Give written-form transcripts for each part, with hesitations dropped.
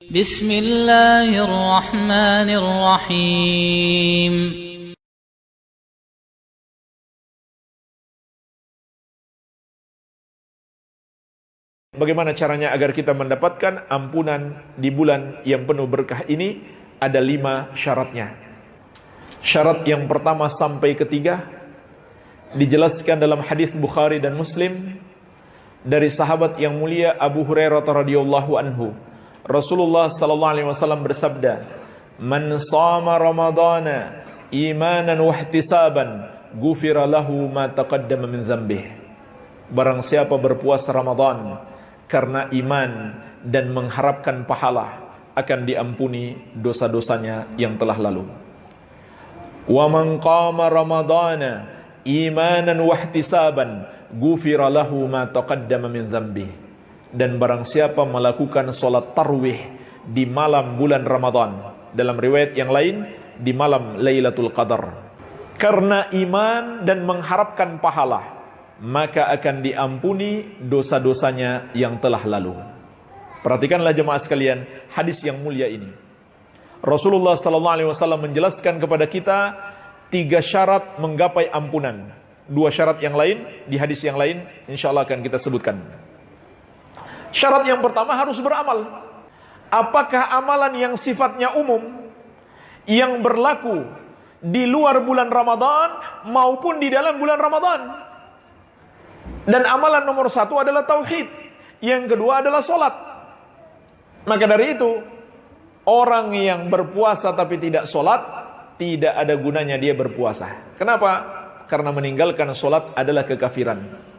Bismillahirrahmanirrahim. Bagaimana caranya agar kita mendapatkan ampunan di bulan yang penuh berkah ini? Ada 5 syaratnya. Syarat yang pertama sampai ketiga dijelaskan dalam hadis Bukhari dan Muslim dari sahabat yang mulia Abu Hurairah radhiyallahu anhu. Rasulullah sallallahu alaihi wasallam bersabda, "Man shama Ramadhana imanan wa ihtisaban, ghufira lahu ma taqaddama min dzambih." Barang siapa berpuasa Ramadan karena iman dan mengharapkan pahala, akan diampuni dosa-dosanya yang telah lalu. Wa man qama Ramadhana imanan wa ihtisaban, ghufira lahu ma taqaddama min dzambih. Dan barang siapa melakukan sholat tarwih di malam bulan Ramadan, dalam riwayat yang lain di malam Lailatul Qadar, karena iman dan mengharapkan pahala, maka akan diampuni dosa-dosanya yang telah lalu. Perhatikanlah jemaah sekalian hadis yang mulia ini. Rasulullah sallallahu alaihi wasallam menjelaskan kepada kita 3 syarat menggapai ampunan. 2 syarat yang lain di hadis yang lain insyaallah akan kita sebutkan. Syarat yang pertama harus beramal. Apakah amalan yang sifatnya umum, yang berlaku di luar bulan Ramadan maupun di dalam bulan Ramadan? Dan amalan nomor 1 adalah tauhid, yang kedua adalah sholat. Maka dari itu, orang yang berpuasa tapi tidak sholat, tidak ada gunanya dia berpuasa. Kenapa? Karena meninggalkan sholat adalah kekafiran.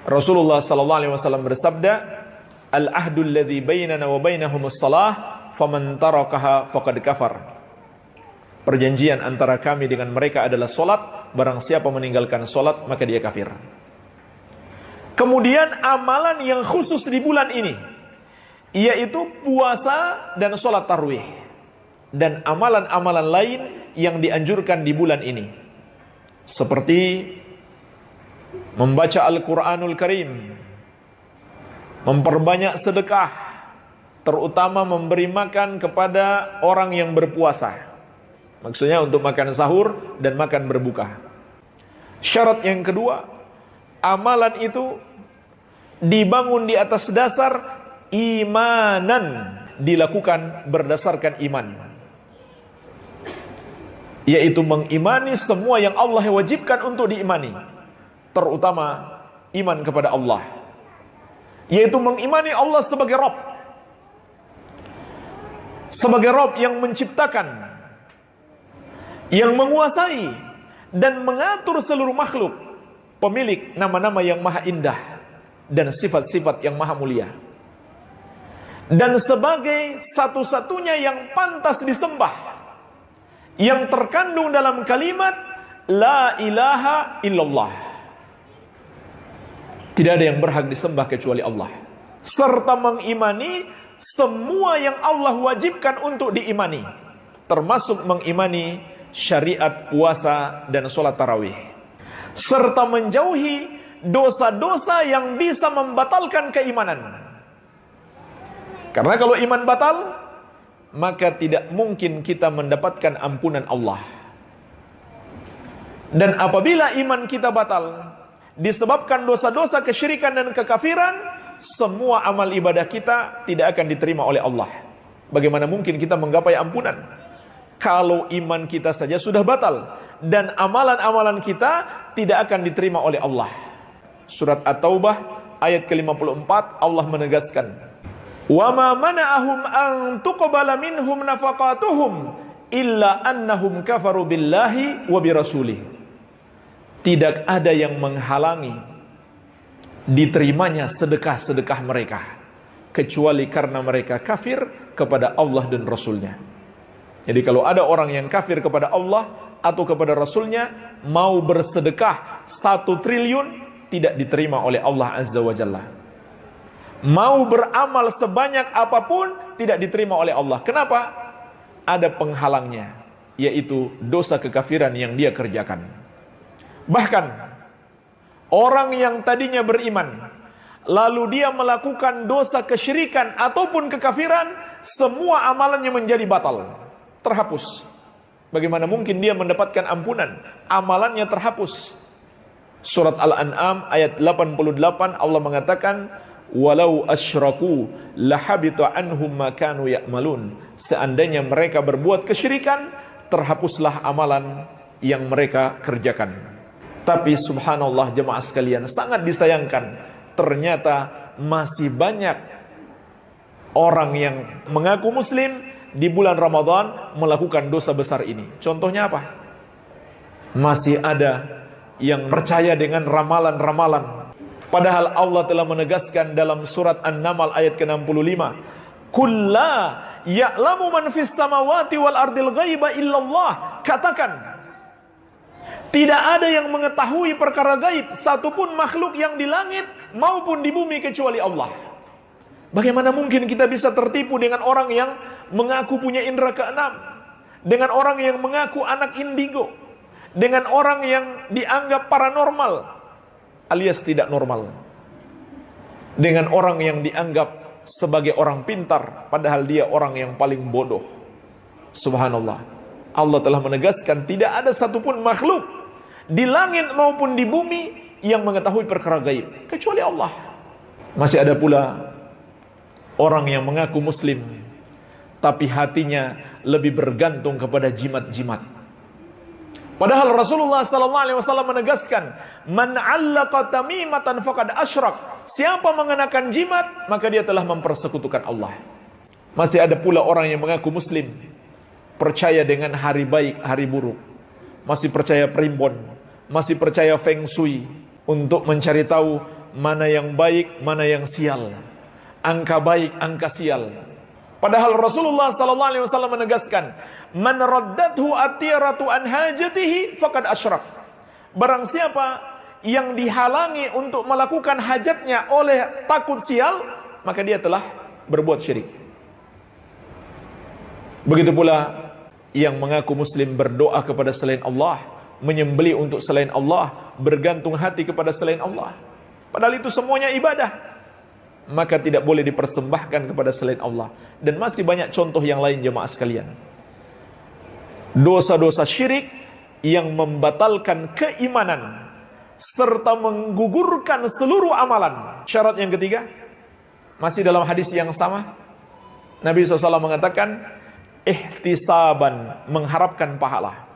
Rasulullah sallallahu alaihi wasallam bersabda, "Al-ahdul ladzi bainana wa bainahumus shalah, faman tarakaha faqad kafar." Perjanjian antara kami dengan mereka adalah salat, barang siapa meninggalkan salat maka dia kafir. Kemudian amalan yang khusus di bulan ini, yaitu puasa dan salat tarawih, dan amalan-amalan lain yang dianjurkan di bulan ini, seperti membaca Al-Quranul Karim, memperbanyak sedekah, terutama memberi makan kepada orang yang berpuasa. Maksudnya untuk makan sahur dan makan berbuka. Syarat yang kedua, amalan itu dibangun di atas dasar imanan, dilakukan berdasarkan iman, yaitu mengimani semua yang Allah wajibkan untuk diimani, terutama iman kepada Allah, yaitu mengimani Allah sebagai Rabb, sebagai Rabb yang menciptakan, yang menguasai dan mengatur seluruh makhluk, pemilik nama-nama yang maha indah dan sifat-sifat yang maha mulia, dan sebagai satu-satunya yang pantas disembah, yang terkandung dalam kalimat La ilaha illallah. Tidak ada yang berhak disembah kecuali Allah. Serta mengimani semua yang Allah wajibkan untuk diimani, termasuk mengimani syariat puasa dan sholat tarawih, serta menjauhi dosa-dosa yang bisa membatalkan keimanan. Karena kalau iman batal, maka tidak mungkin kita mendapatkan ampunan Allah. Dan apabila iman kita batal disebabkan dosa-dosa kesyirikan dan kekafiran, semua amal ibadah kita tidak akan diterima oleh Allah. Bagaimana mungkin kita menggapai ampunan kalau iman kita saja sudah batal dan amalan-amalan kita tidak akan diterima oleh Allah? Surat At-Taubah ayat ke-54 Allah menegaskan, "Wa ma mana'ahum an tuqbala minhum nafaqatuhum illa annahum kafaru billahi wa birasulihi." Tidak ada yang menghalangi diterimanya sedekah-sedekah mereka, kecuali karena mereka kafir kepada Allah dan Rasulnya. Jadi kalau ada orang yang kafir kepada Allah atau kepada Rasulnya, mau bersedekah 1 triliun, tidak diterima oleh Allah Azza wa Jalla. Mau beramal sebanyak apapun, tidak diterima oleh Allah. Kenapa? Ada penghalangnya, yaitu dosa kekafiran yang dia kerjakan. Bahkan orang yang tadinya beriman lalu dia melakukan dosa kesyirikan ataupun kekafiran, semua amalannya menjadi batal, terhapus. Bagaimana mungkin dia mendapatkan ampunan? Amalannya terhapus. Surat Al-An'am ayat 88 Allah mengatakan, walau asyraku lahabita anhum ma kanu ya'malun. Seandainya mereka berbuat kesyirikan, terhapuslah amalan yang mereka kerjakan. Tapi subhanallah jemaah sekalian, sangat disayangkan, ternyata masih banyak orang yang mengaku muslim di bulan Ramadan melakukan dosa besar ini. Contohnya apa? Masih ada yang percaya dengan ramalan-ramalan. Padahal Allah telah menegaskan dalam surat An-Naml ayat ke-65, "Qul la ya'lamu man fis samawati wal ardil ghaiba illallah." Katakan, tidak ada yang mengetahui perkara gaib satupun makhluk yang di langit maupun di bumi kecuali Allah. Bagaimana mungkin kita bisa tertipu dengan orang yang mengaku punya indera keenam, dengan orang yang mengaku anak indigo, dengan orang yang dianggap paranormal alias tidak normal, dengan orang yang dianggap sebagai orang pintar padahal dia orang yang paling bodoh. Subhanallah, Allah telah menegaskan tidak ada satupun makhluk di langit maupun di bumi yang mengetahui perkara gaib kecuali Allah. Masih ada pula orang yang mengaku muslim tapi hatinya lebih bergantung kepada jimat-jimat. Padahal Rasulullah SAW menegaskan, man 'allaqa tamimatan faqad asyrak. Siapa mengenakan jimat, maka dia telah mempersekutukan Allah. Masih ada pula orang yang mengaku muslim, percaya dengan hari baik, hari buruk, masih percaya primbon, masih percaya feng shui untuk mencari tahu mana yang baik, mana yang sial, angka baik, angka sial. Padahal Rasulullah SAW menegaskan, man raddathu atiratu an hajatihi faqad asyrak. Barang siapa yang dihalangi untuk melakukan hajatnya oleh takut sial, maka dia telah berbuat syirik. Begitu pula yang mengaku muslim berdoa kepada selain Allah, menyembelih untuk selain Allah, bergantung hati kepada selain Allah. Padahal itu semuanya ibadah, maka tidak boleh dipersembahkan kepada selain Allah. Dan masih banyak contoh yang lain jemaah sekalian. Dosa-dosa syirik yang membatalkan keimanan serta menggugurkan seluruh amalan. Syarat yang ketiga, masih dalam hadis yang sama, Nabi SAW mengatakan, ihtisaban, mengharapkan pahala.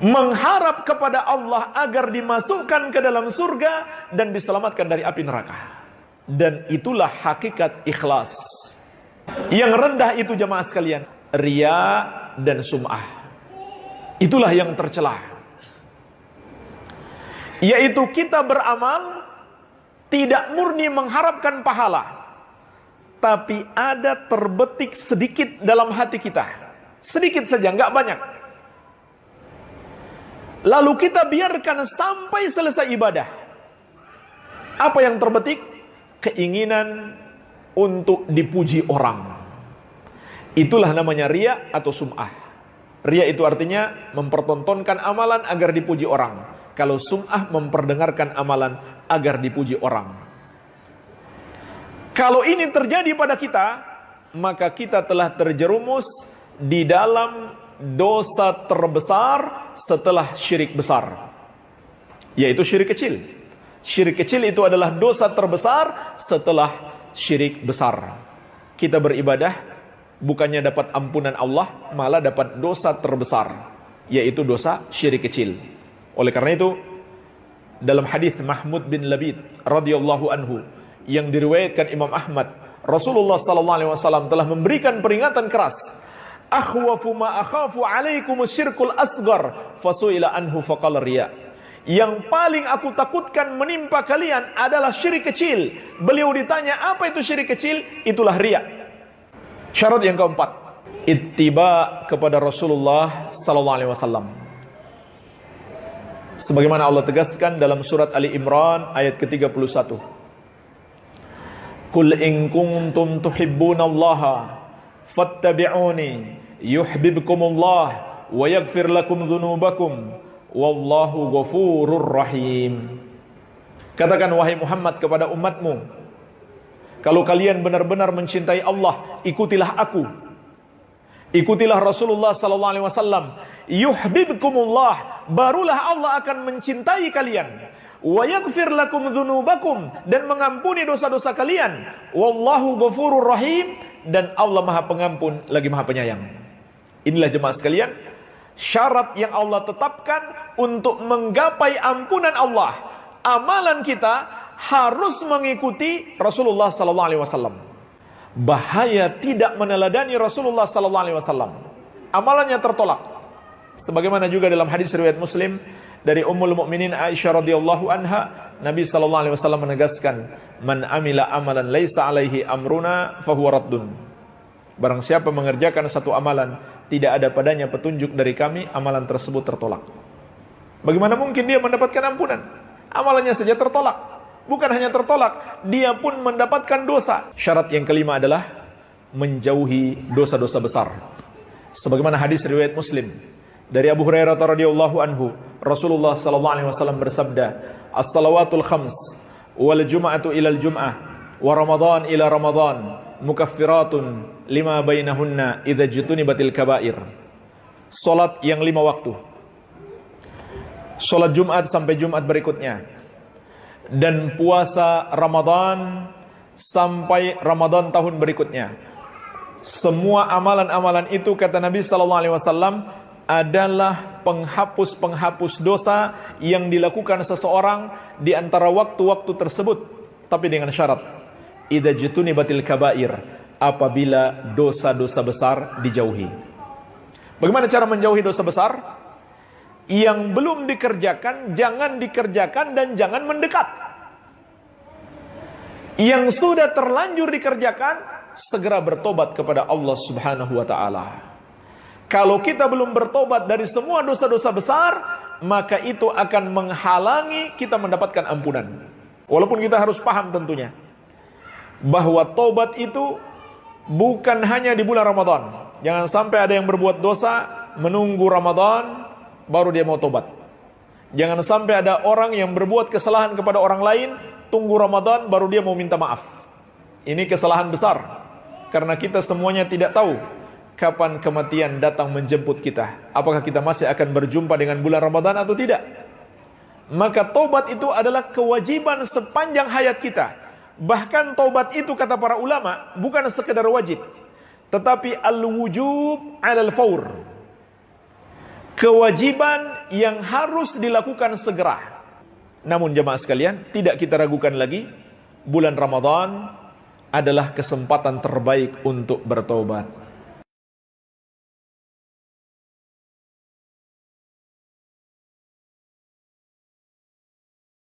Mengharap kepada Allah agar dimasukkan ke dalam surga dan diselamatkan dari api neraka. Dan itulah hakikat ikhlas. Yang rendah itu jemaah sekalian, riya dan sum'ah. Itulah yang tercela. Yaitu kita beramal tidak murni mengharapkan pahala, tapi ada terbetik sedikit dalam hati kita. Sedikit saja, enggak banyak. Lalu kita biarkan sampai selesai ibadah. Apa yang terbetik? Keinginan untuk dipuji orang. Itulah namanya riya atau sum'ah. Riya itu artinya mempertontonkan amalan agar dipuji orang. Kalau sum'ah memperdengarkan amalan agar dipuji orang. Kalau ini terjadi pada kita, maka kita telah terjerumus di dalam dosa terbesar setelah syirik besar, yaitu syirik kecil. Syirik kecil itu adalah dosa terbesar setelah syirik besar. Kita beribadah bukannya dapat ampunan Allah, malah dapat dosa terbesar, yaitu dosa syirik kecil. Oleh karena itu, dalam hadis Mahmud bin Labid radhiyallahu anhu yang diriwayatkan Imam Ahmad, Rasulullah SAW telah memberikan peringatan keras. Akhwafu ma akhafu alaikum syirkul asgar fasuila anhu faqala riya. Yang paling aku takutkan menimpa kalian adalah syirik kecil. Beliau ditanya, apa itu syirik kecil? Itulah riya. Syarat yang keempat, ittiba kepada Rasulullah SAW. Sebagaimana Allah tegaskan dalam surat Ali Imran ayat ke-31. Qul in kuntum tuhibbunallaha fattabi'uni yuhibbukumullah wa yaghfir lakum dzunubakum wallahu ghafurur rahim. Katakan wahai Muhammad kepada umatmu, Kalau kalian benar-benar mencintai Allah, ikutilah aku. Ikutilah Rasulullah sallallahu alaihi wasallam. Yuhibbukumullah, barulah Allah akan mencintai kalian. Wa yaghfir lakum dzunubakum, dan mengampuni dosa-dosa kalian. Wallahu ghafurur rahim, dan Allah Maha Pengampun lagi Maha Penyayang. Inilah jemaah sekalian, syarat yang Allah tetapkan untuk menggapai ampunan Allah. Amalan kita harus mengikuti Rasulullah sallallahu alaihi wasallam. Bahaya tidak meneladani Rasulullah sallallahu alaihi wasallam. Amalannya tertolak. Sebagaimana juga dalam hadis riwayat Muslim dari Ummul Mukminin Aisyah radhiyallahu anha, Nabi sallallahu alaihi wasallam menegaskan, "Man amila amalan laisa alaihi amruna fahuwa raddun." Barang siapa mengerjakan satu amalan tidak ada padanya petunjuk dari kami, amalan tersebut tertolak. Bagaimana mungkin dia mendapatkan ampunan? Amalannya saja tertolak. Bukan hanya tertolak, dia pun mendapatkan dosa. Syarat yang kelima adalah menjauhi dosa-dosa besar. Sebagaimana hadis riwayat Muslim dari Abu Hurairah radhiyallahu anhu, Rasulullah sallallahu alaihi wasallam bersabda, "As-salawatul khams wal jum'atu ilal jum'ah wa ramadan ila ramadan mukaffiratun lima bainahunna idza jutunibatil kaba'ir." Salat yang 5 waktu. Salat Jumat sampai Jumat berikutnya. Dan puasa Ramadan sampai Ramadan tahun berikutnya. Semua amalan-amalan itu, kata Nabi sallallahu alaihi wasallam, adalah penghapus-penghapus dosa yang dilakukan seseorang di antara waktu-waktu tersebut, tapi dengan syarat idza jutunibatil kaba'ir, apabila dosa-dosa besar dijauhi. Bagaimana cara menjauhi dosa besar? Yang belum dikerjakan jangan dikerjakan dan jangan mendekat. Yang sudah terlanjur dikerjakan, segera bertobat kepada Allah Subhanahu wa taala. Kalau kita belum bertobat dari semua dosa-dosa besar, maka itu akan menghalangi kita mendapatkan ampunan. Walaupun kita harus paham tentunya bahwa tobat itu bukan hanya di bulan Ramadan. Jangan sampai ada yang berbuat dosa menunggu Ramadan baru dia mau tobat. Jangan sampai ada orang yang berbuat kesalahan kepada orang lain, tunggu Ramadan baru dia mau minta maaf. Ini kesalahan besar, karena kita semuanya tidak tahu kapan kematian datang menjemput kita. Apakah kita masih akan berjumpa dengan bulan Ramadan atau tidak? Maka tobat itu adalah kewajiban sepanjang hayat kita. Bahkan tobat itu, kata para ulama, bukan sekedar wajib, tetapi al-wujub 'alal faur. Kewajiban yang harus dilakukan segera. Namun jemaah sekalian, tidak kita ragukan lagi, bulan Ramadan adalah kesempatan terbaik untuk bertobat.